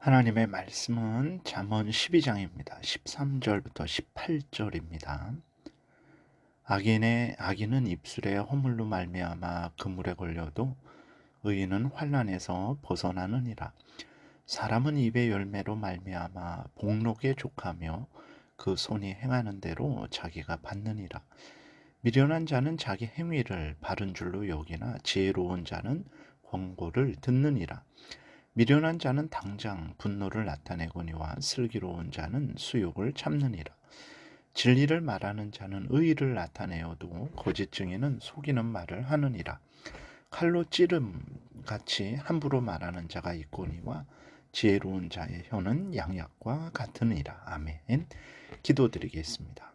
하나님의 말씀은 잠언 12장입니다. 13절부터 18절입니다. 악인은 입술에 허물로 말미암아 그물에 걸려도 의인은 환난에서 벗어나느니라. 사람은 입의 열매로 말미암아 복록에 족하며 그 손이 행하는 대로 자기가 받느니라. 미련한 자는 자기 행위를 바른 줄로 여기나 지혜로운 자는 권고를 듣느니라. 미련한 자는 당장 분노를 나타내거니와 슬기로운 자는 수욕을 참느니라. 진리를 말하는 자는 의의를 나타내어도 거짓 증인은 속이는 말을 하느니라. 칼로 찌름 같이 함부로 말하는 자가 있거니와 지혜로운 자의 혀는 양약과 같으니라. 아멘. 기도드리겠습니다.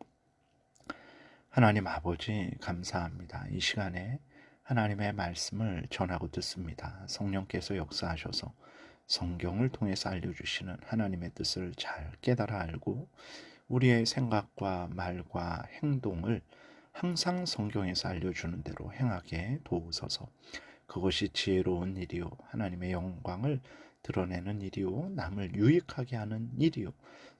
하나님 아버지 감사합니다. 이 시간에 하나님의 말씀을 전하고 듣습니다. 성령께서 역사하셔서 성경을 통해서 알려주시는 하나님의 뜻을 잘 깨달아 알고 우리의 생각과 말과 행동을 항상 성경에서 알려주는 대로 행하게 도우소서. 그것이 지혜로운 일이요 하나님의 영광을 드러내는 일이요 남을 유익하게 하는 일이요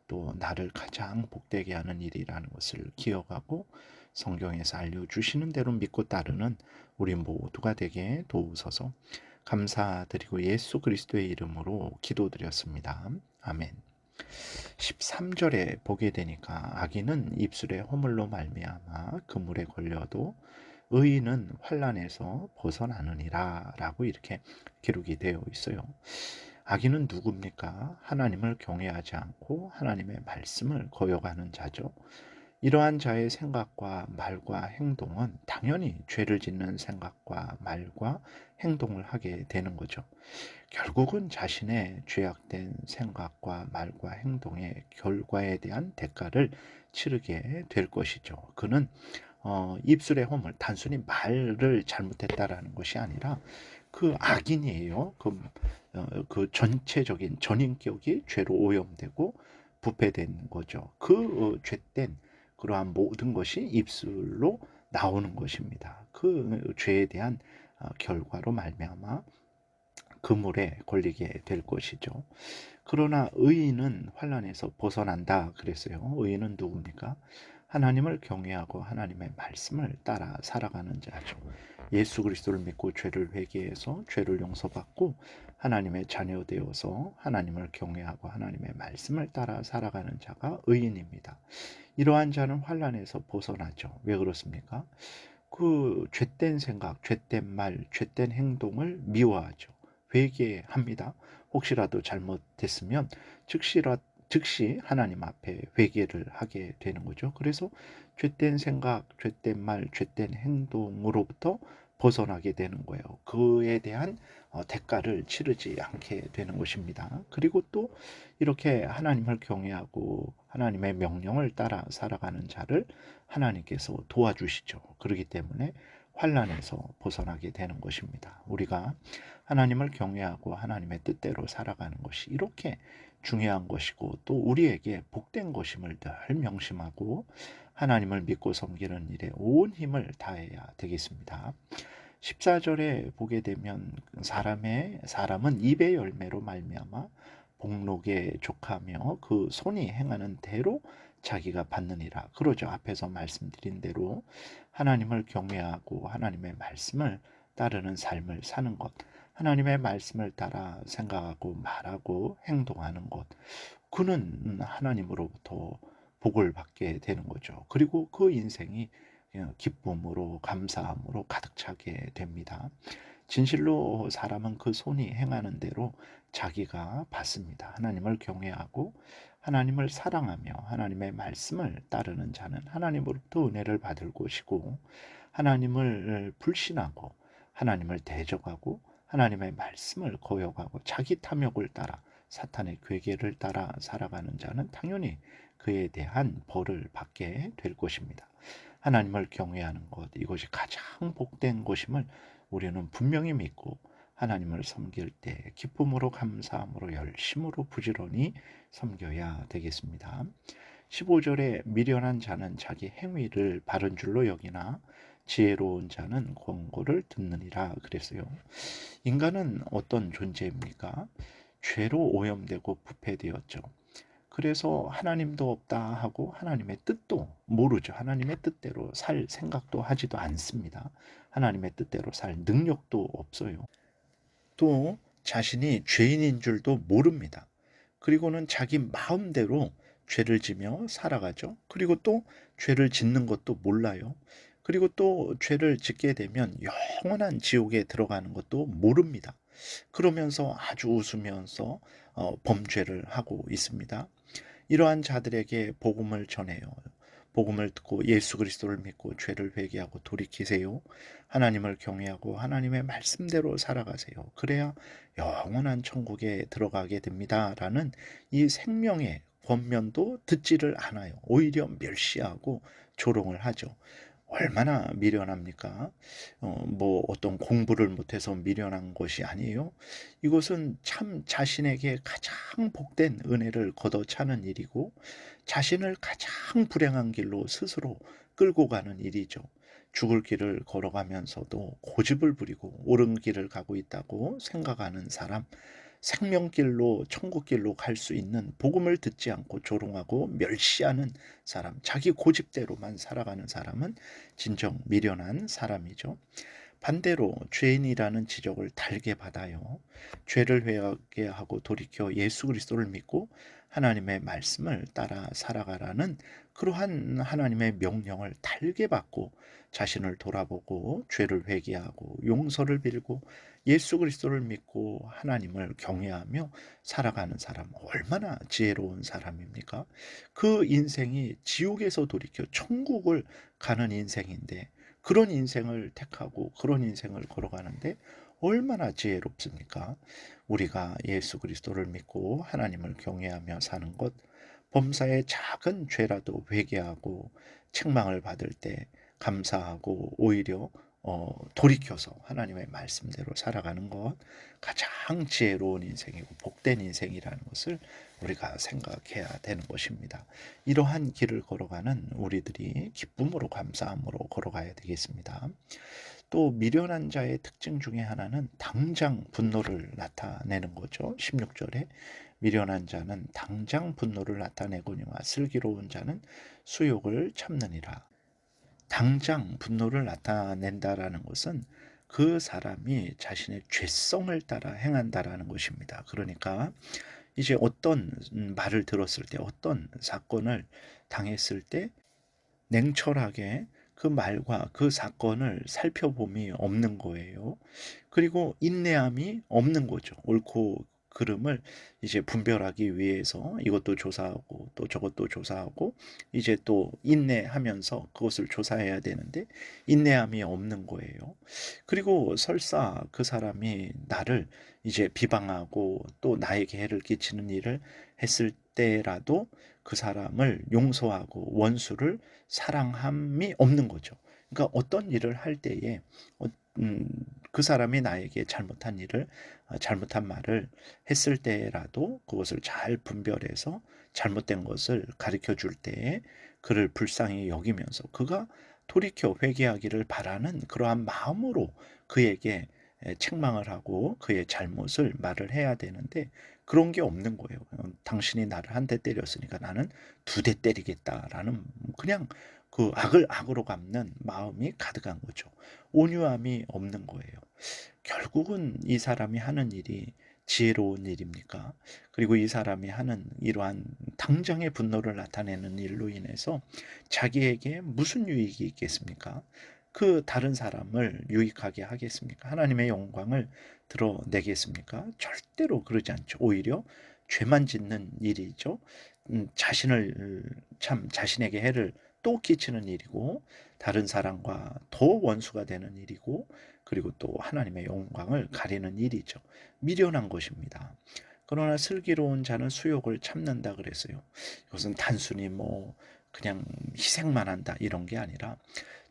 또 나를 가장 복되게 하는 일이라는 것을 기억하고 성경에서 알려주시는 대로 믿고 따르는 우리 모두가 되게 도우소서. 감사드리고 예수 그리스도의 이름으로 기도드렸습니다. 아멘. 13절에 보게 되니까 악인은 입술의 허물로 말미암아 그물에 걸려도 의인은 환난에서 벗어나느니라 라고 이렇게 기록이 되어 있어요. 악인은 누굽니까? 하나님을 경외하지 않고 하나님의 말씀을 거역하는 자죠. 이러한 자의 생각과 말과 행동은 당연히 죄를 짓는 생각과 말과 행동을 하게 되는 거죠. 결국은 자신의 죄악된 생각과 말과 행동의 결과에 대한 대가를 치르게 될 것이죠. 그는 입술의 허물, 단순히 말을 잘못했다라는 것이 아니라 그 악인이에요. 그 전체적인 전인격이 죄로 오염되고 부패된 거죠. 그 죄된 그러한 모든 것이 입술로 나오는 것입니다. 그 죄에 대한 결과로 말미암아 그물에 걸리게 될 것이죠. 그러나 의인은 환난에서 벗어난다 그랬어요. 의인은 누굽니까? 하나님을 경외하고 하나님의 말씀을 따라 살아가는 자죠. 예수 그리스도를 믿고 죄를 회개해서 죄를 용서받고 하나님의 자녀 되어서 하나님을 경외하고 하나님의 말씀을 따라 살아가는 자가 의인입니다. 이러한 자는 환난에서 벗어나죠. 왜 그렇습니까? 그 죄된 생각, 죄된 말, 죄된 행동을 미워하죠. 회개합니다. 혹시라도 잘못됐으면 즉시 하나님 앞에 회개를 하게 되는 거죠. 그래서 죄된 생각, 죄된 말, 죄된 행동으로부터 벗어나게 되는 거예요. 그에 대한 대가를 치르지 않게 되는 것입니다. 그리고 또 이렇게 하나님을 경외하고 하나님의 명령을 따라 살아가는 자를 하나님께서 도와주시죠. 그렇기 때문에 환난에서 벗어나게 되는 것입니다. 우리가 하나님을 경외하고 하나님의 뜻대로 살아가는 것이 이렇게 중요한 것이고 또 우리에게 복된 것임을 늘 명심하고 하나님을 믿고 섬기는 일에 온 힘을 다해야 되겠습니다. 14절에 보게 되면 사람은 입의 열매로 말미암아 복록에 족하며 그 손이 행하는 대로 자기가 받느니라. 그러죠. 앞에서 말씀드린 대로 하나님을 경외하고 하나님의 말씀을 따르는 삶을 사는 것, 하나님의 말씀을 따라 생각하고 말하고 행동하는 것, 그는 하나님으로부터 복을 받게 되는 거죠. 그리고 그 인생이 기쁨으로 감사함으로 가득 차게 됩니다. 진실로 사람은 그 손이 행하는 대로 자기가 받습니다. 하나님을 경외하고 하나님을 사랑하며 하나님의 말씀을 따르는 자는 하나님으로부터 은혜를 받을 것이고 하나님을 불신하고 하나님을 대적하고 하나님의 말씀을 거역하고 자기 탐욕을 따라 사탄의 괴계를 따라 살아가는 자는 당연히 그에 대한 벌을 받게 될 것입니다. 하나님을 경외하는 것, 이것이 가장 복된 것임을 우리는 분명히 믿고 하나님을 섬길 때 기쁨으로 감사함으로 열심으로 부지런히 섬겨야 되겠습니다. 15절에 미련한 자는 자기 행위를 바른 줄로 여기나 지혜로운 자는 권고를 듣느니라 그랬어요. 인간은 어떤 존재입니까? 죄로 오염되고 부패되었죠. 그래서 하나님도 없다 하고 하나님의 뜻도 모르죠. 하나님의 뜻대로 살 생각도 하지도 않습니다. 하나님의 뜻대로 살 능력도 없어요. 또 자신이 죄인인 줄도 모릅니다. 그리고는 자기 마음대로 죄를 지며 살아가죠. 그리고 또 죄를 짓는 것도 몰라요. 그리고 또 죄를 짓게 되면 영원한 지옥에 들어가는 것도 모릅니다. 그러면서 아주 웃으면서 범죄를 하고 있습니다. 이러한 자들에게 복음을 전해요. 복음을 듣고 예수 그리스도를 믿고 죄를 회개하고 돌이키세요. 하나님을 경외하고 하나님의 말씀대로 살아가세요. 그래야 영원한 천국에 들어가게 됩니다. 라는 이 생명의 권면도 듣지를 않아요. 오히려 멸시하고 조롱을 하죠. 얼마나 미련합니까? 뭐 어떤 공부를 못해서 미련한 것이 아니에요. 이것은 참 자신에게 가장 복된 은혜를 걷어차는 일이고 자신을 가장 불행한 길로 스스로 끌고 가는 일이죠. 죽을 길을 걸어가면서도 고집을 부리고 옳은 길을 가고 있다고 생각하는 사람, 생명길로 천국길로 갈 수 있는 복음을 듣지 않고 조롱하고 멸시하는 사람, 자기 고집대로만 살아가는 사람은 진정 미련한 사람이죠. 반대로 죄인이라는 지적을 달게 받아요. 죄를 회개하고 돌이켜 예수 그리스도를 믿고 하나님의 말씀을 따라 살아가라는 그러한 하나님의 명령을 달게 받고 자신을 돌아보고 죄를 회개하고 용서를 빌고 예수 그리스도를 믿고 하나님을 경외하며 살아가는 사람 얼마나 지혜로운 사람입니까? 그 인생이 지옥에서 돌이켜 천국을 가는 인생인데 그런 인생을 택하고 그런 인생을 걸어가는데 얼마나 지혜롭습니까? 우리가 예수 그리스도를 믿고 하나님을 경외하며 사는 것, 범사의 작은 죄라도 회개하고 책망을 받을 때 감사하고 오히려 돌이켜서 하나님의 말씀대로 살아가는 것 가장 지혜로운 인생이고 복된 인생이라는 것을 우리가 생각해야 되는 것입니다. 이러한 길을 걸어가는 우리들이 기쁨으로 감사함으로 걸어가야 되겠습니다. 또 미련한 자의 특징 중에 하나는 당장 분노를 나타내는 거죠. 16절에 미련한 자는 당장 분노를 나타내거니와 슬기로운 자는 수욕을 참느니라. 당장 분노를 나타낸다라는 것은 그 사람이 자신의 죄성을 따라 행한다라는 것입니다. 그러니까 이제 어떤 말을 들었을 때 어떤 사건을 당했을 때 냉철하게 그 말과 그 사건을 살펴봄이 없는 거예요. 그리고 인내함이 없는 거죠. 옳고 그름을 이제 분별하기 위해서 이것도 조사하고 또 저것도 조사하고 이제 또 인내하면서 그것을 조사해야 되는데 인내함이 없는 거예요. 그리고 설사 그 사람이 나를 이제 비방하고 또 나에게 해를 끼치는 일을 했을 때라도 그 사람을 용서하고 원수를 사랑함이 없는 거죠. 그러니까 어떤 일을 할 때에 어, 음, 그 사람이 나에게 잘못한 일을 잘못한 말을 했을 때라도 그것을 잘 분별해서 잘못된 것을 가르쳐 줄 때에 그를 불쌍히 여기면서 그가 돌이켜 회개하기를 바라는 그러한 마음으로 그에게 책망을 하고 그의 잘못을 말을 해야 되는데 그런 게 없는 거예요. 당신이 나를 한 대 때렸으니까 나는 두 대 때리겠다라는 그냥 그 악을 악으로 갚는 마음이 가득한 거죠. 온유함이 없는 거예요. 결국은 이 사람이 하는 일이 지혜로운 일입니까? 그리고 이 사람이 하는 이러한 당장의 분노를 나타내는 일로 인해서 자기에게 무슨 유익이 있겠습니까? 그 다른 사람을 유익하게 하겠습니까? 하나님의 영광을 드러내겠습니까? 절대로 그러지 않죠. 오히려 죄만 짓는 일이죠. 자신을 참 자신에게 해를 또 끼치는 일이고 다른 사람과 더 원수가 되는 일이고 그리고 또 하나님의 영광을 가리는 일이죠. 미련한 것입니다. 그러나 슬기로운 자는 수욕을 참는다 그랬어요. 이것은 단순히 뭐 그냥 희생만 한다 이런 게 아니라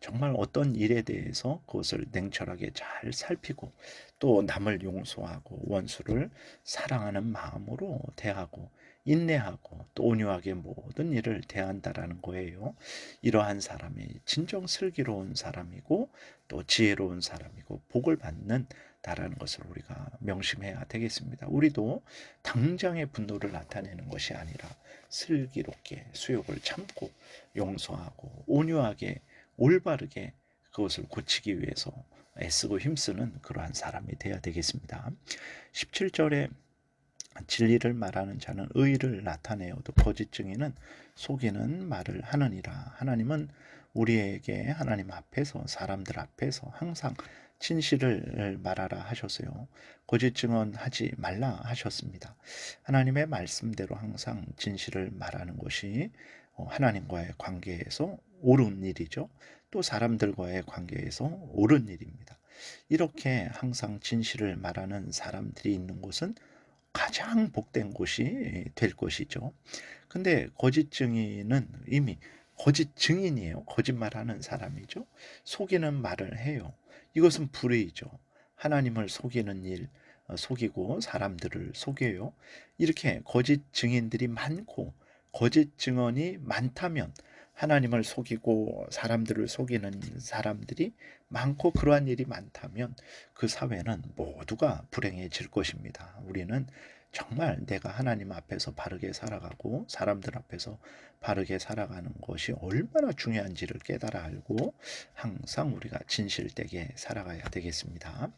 정말 어떤 일에 대해서 그것을 냉철하게 잘 살피고 또 남을 용서하고 원수를 사랑하는 마음으로 대하고 인내하고 또 온유하게 모든 일을 대한다라는 거예요. 이러한 사람이 진정 슬기로운 사람이고 또 지혜로운 사람이고 복을 받는 다라는 것을 우리가 명심해야 되겠습니다. 우리도 당장의 분노를 나타내는 것이 아니라 슬기롭게 수욕을 참고 용서하고 온유하게 올바르게 그것을 고치기 위해서 애쓰고 힘쓰는 그러한 사람이 되어야 되겠습니다. 17절에 진리를 말하는 자는 의를 나타내어도 거짓 증인은 속이는 말을 하느니라. 하나님은 우리에게 하나님 앞에서 사람들 앞에서 항상 진실을 말하라 하셨어요. 거짓 증언하지 말라 하셨습니다. 하나님의 말씀대로 항상 진실을 말하는 것이 하나님과의 관계에서 옳은 일이죠. 또 사람들과의 관계에서 옳은 일입니다. 이렇게 항상 진실을 말하는 사람들이 있는 곳은 가장 복된 곳이 될 것이죠. 근데 거짓 증인은 이미 거짓 증인이에요. 거짓말하는 사람이죠. 속이는 말을 해요. 이것은 불의죠. 하나님을 속이는 일, 속이고 사람들을 속여요. 이렇게 거짓 증인들이 많고 거짓 증언이 많다면 하나님을 속이고 사람들을 속이는 사람들이 많고 그러한 일이 많다면 그 사회는 모두가 불행해질 것입니다. 우리는 정말 내가 하나님 앞에서 바르게 살아가고 사람들 앞에서 바르게 살아가는 것이 얼마나 중요한지를 깨달아 알고 항상 우리가 진실되게 살아가야 되겠습니다.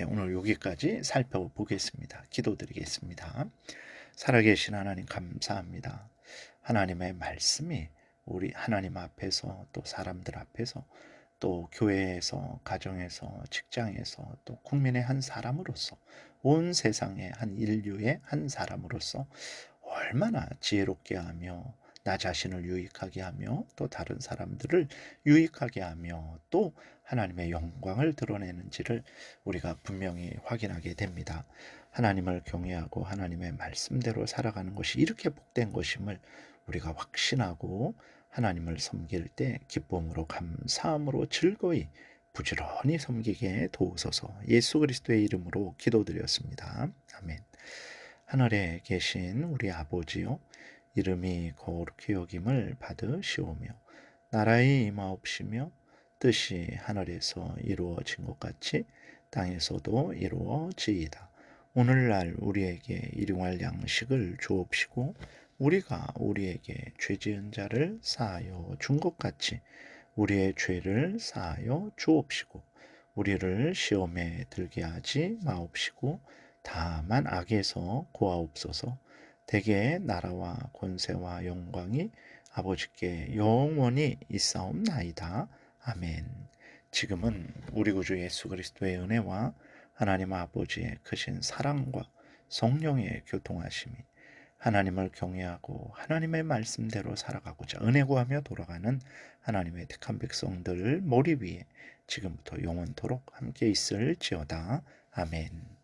오늘 여기까지 살펴보겠습니다. 기도드리겠습니다. 살아계신 하나님 감사합니다. 하나님의 말씀이 우리 하나님 앞에서 또 사람들 앞에서 또 교회에서 가정에서 직장에서 또 국민의 한 사람으로서 온 세상의 한 인류의 한 사람으로서 얼마나 지혜롭게 하며 나 자신을 유익하게 하며 또 다른 사람들을 유익하게 하며 또 하나님의 영광을 드러내는지를 우리가 분명히 확인하게 됩니다. 하나님을 경외하고 하나님의 말씀대로 살아가는 것이 이렇게 복된 것임을 우리가 확신하고 하나님을 섬길 때 기쁨으로 감사함으로 즐거이 부지런히 섬기게 도우소서. 예수 그리스도의 이름으로 기도드렸습니다. 아멘. 하늘에 계신 우리 아버지요, 이름이 거룩히 여김을 받으시오며 나라의 임하옵시며 뜻이 하늘에서 이루어진 것 같이 땅에서도 이루어지이다. 오늘날 우리에게 일용할 양식을 주옵시고 우리가 우리에게 죄지은 자를 사하여 준 것 같이 우리의 죄를 사하여 주옵시고 우리를 시험에 들게 하지 마옵시고 다만 악에서 구하옵소서. 대개 나라와 권세와 영광이 아버지께 영원히 있사옵나이다. 아멘. 지금은 우리 구주 예수 그리스도의 은혜와 하나님 아버지의 크신 사랑과 성령의 교통하심이 하나님을 경외하고 하나님의 말씀대로 살아가고자 은혜 구하며 돌아가는 하나님의 택한 백성들 머리 위에 지금부터 영원토록 함께 있을지어다. 아멘.